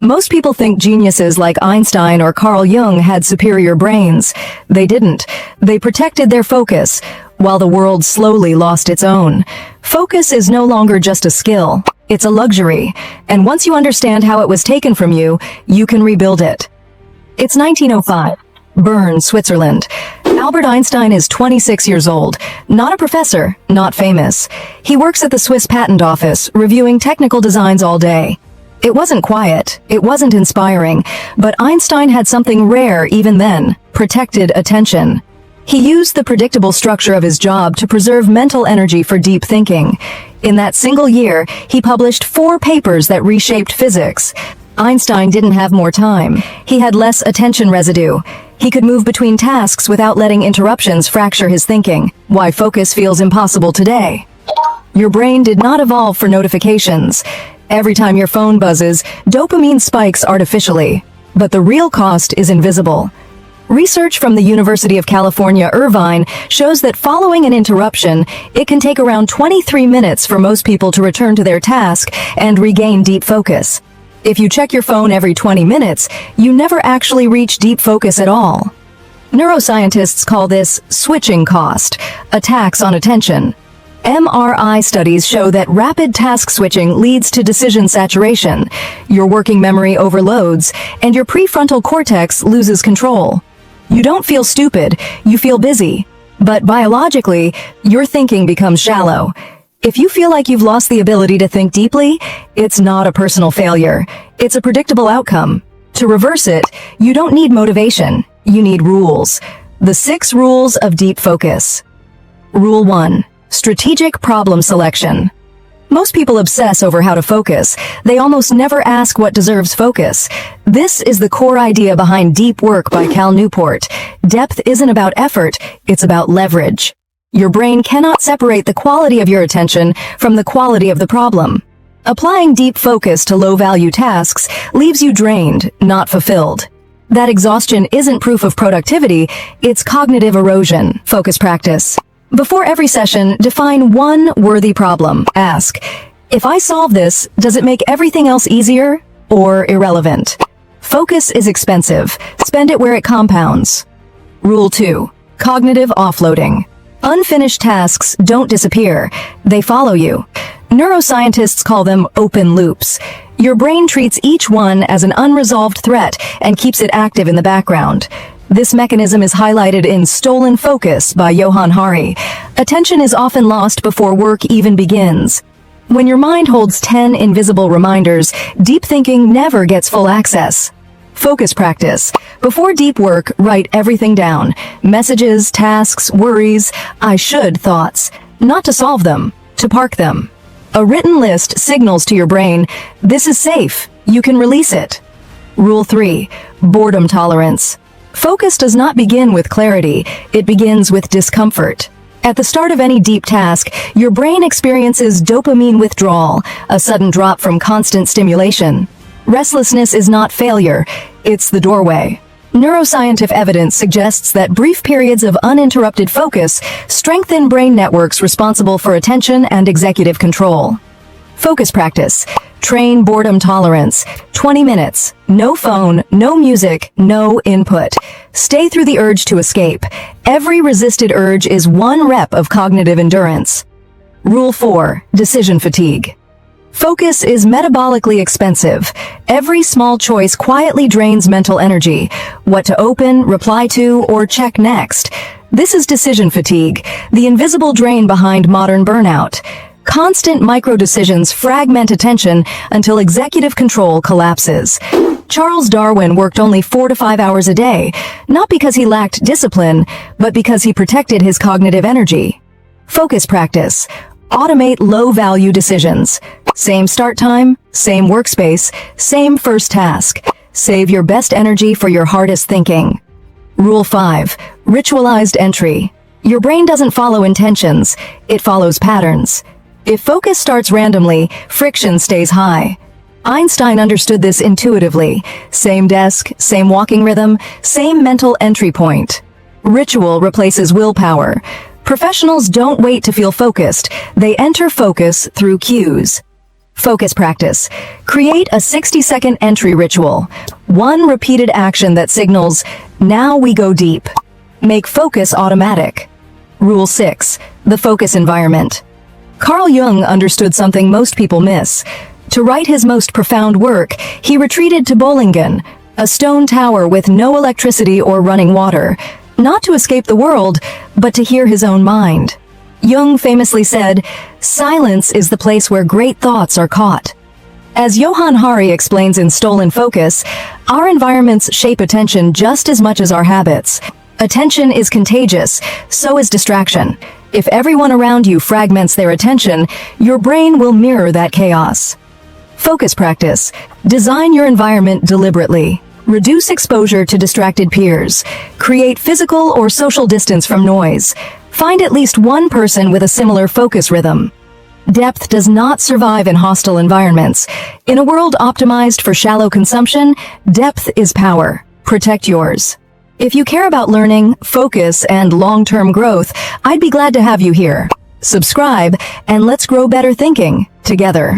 Most people think geniuses like Einstein or Carl Jung had superior brains. They didn't. They protected their focus, while the world slowly lost its own. Focus is no longer just a skill. It's a luxury. And once you understand how it was taken from you, you can rebuild it. It's 1905. Bern, Switzerland. Albert Einstein is 26 years old. Not a professor, not famous. He works at the Swiss Patent Office, reviewing technical designs all day. It wasn't quiet, it wasn't inspiring, but Einstein had something rare even then: protected attention. He used the predictable structure of his job to preserve mental energy for deep thinking. In that single year, he published 4 papers that reshaped physics. Einstein didn't have more time. He had less attention residue. He could move between tasks without letting interruptions fracture his thinking. Why focus feels impossible today. Your brain did not evolve for notifications. Every time your phone buzzes, dopamine spikes artificially. But the real cost is invisible. Research from the University of California, Irvine, shows that following an interruption, it can take around 23 minutes for most people to return to their task and regain deep focus. If you check your phone every 20 minutes, you never actually reach deep focus at all. Neuroscientists call this switching cost, a tax on attention. MRI studies show that rapid task switching leads to decision saturation. Your working memory overloads, and your prefrontal cortex loses control. You don't feel stupid, you feel busy. But biologically, your thinking becomes shallow. If you feel like you've lost the ability to think deeply, it's not a personal failure. It's a predictable outcome. To reverse it, you don't need motivation. You need rules. The 6 rules of deep focus. Rule 1. Strategic problem selection. Most people obsess over how to focus. They almost never ask what deserves focus. This is the core idea behind Deep Work by Cal Newport. Depth isn't about effort, it's about leverage. Your brain cannot separate the quality of your attention from the quality of the problem. Applying deep focus to low-value tasks leaves you drained, not fulfilled. That exhaustion isn't proof of productivity, it's cognitive erosion. Focus practice. Before every session, define one worthy problem. Ask, if I solve this, does it make everything else easier or irrelevant? Focus is expensive. Spend it where it compounds. Rule 2. Cognitive offloading. Unfinished tasks don't disappear. They follow you. Neuroscientists call them open loops. Your brain treats each one as an unresolved threat and keeps it active in the background. This mechanism is highlighted in Stolen Focus by Johann Hari. Attention is often lost before work even begins. When your mind holds 10 invisible reminders, deep thinking never gets full access. Focus practice. Before deep work, write everything down. Messages, tasks, worries, I should thoughts. Not to solve them, to park them. A written list signals to your brain, this is safe, you can release it. Rule 3. Boredom tolerance. Focus does not begin with clarity, it begins with discomfort. At the start of any deep task, your brain experiences dopamine withdrawal, a sudden drop from constant stimulation. Restlessness is not failure, it's the doorway. Neuroscientific evidence suggests that brief periods of uninterrupted focus strengthen brain networks responsible for attention and executive control. Focus practice. Train boredom tolerance. 20 minutes. No phone, no music, no input. Stay through the urge to escape. Every resisted urge is 1 rep of cognitive endurance. Rule 4. Decision fatigue. Focus is metabolically expensive. Every small choice quietly drains mental energy. What to open, reply to, or check next. This is decision fatigue, the invisible drain behind modern burnout. Constant micro-decisions fragment attention until executive control collapses. Charles Darwin worked only 4 to 5 hours a day, not because he lacked discipline, but because he protected his cognitive energy. Focus practice. Automate low-value decisions. Same start time, same workspace, same first task. Save your best energy for your hardest thinking. Rule 5. Ritualized entry. Your brain doesn't follow intentions, it follows patterns. If focus starts randomly, friction stays high. Einstein understood this intuitively. Same desk, same walking rhythm, same mental entry point. Ritual replaces willpower. Professionals don't wait to feel focused, they enter focus through cues. Focus practice. Create a 60-second entry ritual. One repeated action that signals, now we go deep. Make focus automatic. Rule 6. The focus environment. Carl Jung understood something most people miss. To write his most profound work, he retreated to Bollingen, a stone tower with no electricity or running water, not to escape the world, but to hear his own mind. Jung famously said, "Silence is the place where great thoughts are caught." As Johann Hari explains in Stolen Focus, our environments shape attention just as much as our habits. Attention is contagious, so is distraction. If everyone around you fragments their attention, your brain will mirror that chaos. Focus practice. Design your environment deliberately. Reduce exposure to distracted peers. Create physical or social distance from noise. Find at least one person with a similar focus rhythm. Depth does not survive in hostile environments. In a world optimized for shallow consumption, depth is power. Protect yours. If you care about learning, focus, and long-term growth, I'd be glad to have you here. Subscribe, and let's grow better thinking together.